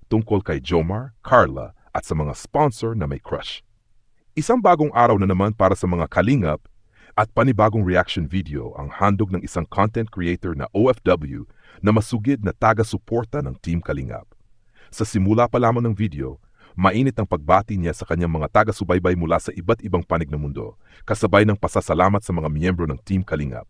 tungkol kay Jomar, Carla at sa mga sponsor na may crush. Isang bagong araw na naman para sa mga kalingap at panibagong reaction video ang handog ng isang content creator na OFW na masugid na taga-suporta ng Team Kalingap. Sa simula pa lamang ng video, mainit ang pagbati niya sa kanyang mga taga-subaybay mula sa iba't ibang panig ng mundo, kasabay ng pasasalamat sa mga miyembro ng Team Kalingap,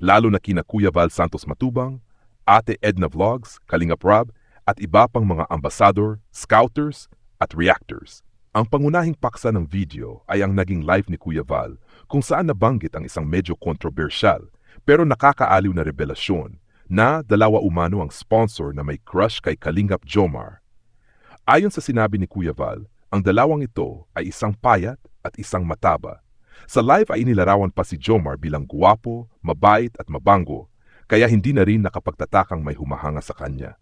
lalo na kina Kuya Val Santos Matubang, Ate Edna Vlogs, Kalingap Rob, at iba pang mga ambasador, scouters, at reactors. Ang pangunahing paksa ng video ay ang naging live ni Kuya Val kung saan nabanggit ang isang medyo kontrobersyal pero nakakaaliw na revelasyon na dalawa umano ang sponsor na may crush kay Kalingap Jomar. Ayon sa sinabi ni Kuya Val, ang dalawang ito ay isang payat at isang mataba. Sa live ay inilarawan pa si Jomar bilang guwapo, mabait at mabango, kaya hindi na rin nakapagtatakang may humahanga sa kanya.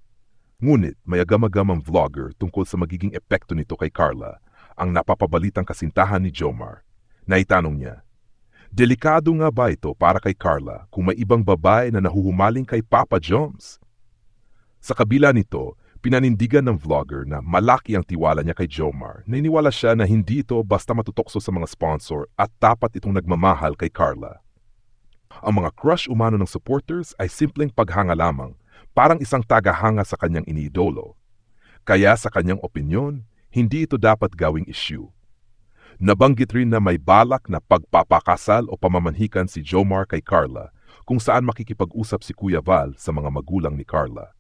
Ngunit may agam-agamang vlogger tungkol sa magiging epekto nito kay Carla, ang napapabalitang kasintahan ni Jomar. Naitanong niya, delikado nga ba ito para kay Carla kung may ibang babae na nahuhumaling kay Papa Joms? Sa kabila nito, pinanindigan ng vlogger na malaki ang tiwala niya kay Jomar. Naniniwala siya na hindi ito basta matutokso sa mga sponsor at tapat itong nagmamahal kay Carla. Ang mga crush umano ng supporters ay simpleng paghanga lamang, parang isang tagahanga sa kanyang iniidolo. Kaya sa kanyang opinyon, hindi ito dapat gawing issue. Nabanggit rin na may balak na pagpapakasal o pamamanhikan si Jomar kay Carla kung saan makikipag-usap si Kuya Val sa mga magulang ni Carla.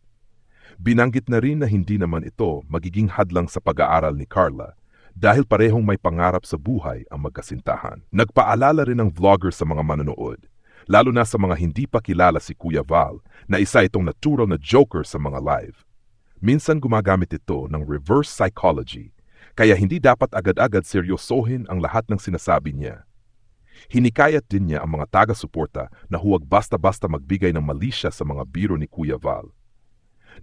Binanggit na rin na hindi naman ito magiging hadlang sa pag-aaral ni Carla dahil parehong may pangarap sa buhay ang magkasintahan. Nagpaalala rin ang vlogger sa mga manonood, lalo na sa mga hindi pa kilala si Kuya Val na isa itong natural na joker sa mga live. Minsan gumagamit ito ng reverse psychology, kaya hindi dapat agad-agad seryosohin ang lahat ng sinasabi niya. Hinikayat din niya ang mga taga-suporta na huwag basta-basta magbigay ng malisya sa mga biro ni Kuya Val.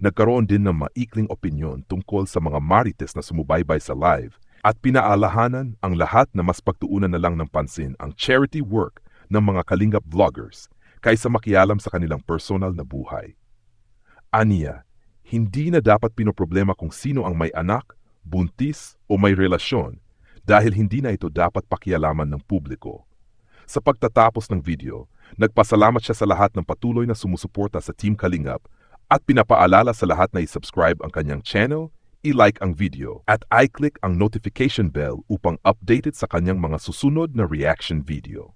Nagkaroon din ng maikling opinyon tungkol sa mga marites na sumubaybay sa live at pinaalahanan ang lahat na mas pagtuunan na lang ng pansin ang charity work ng mga Kalingap vloggers kaysa makialam sa kanilang personal na buhay. Aniya, hindi na dapat pinoproblema kung sino ang may anak, buntis o may relasyon dahil hindi na ito dapat pakialaman ng publiko. Sa pagtatapos ng video, nagpasalamat siya sa lahat ng patuloy na sumusuporta sa Team Kalingap at pinapaalala sa lahat na i-subscribe ang kanyang channel, i-like ang video at i-click ang notification bell upang updated sa kanyang mga susunod na reaction video.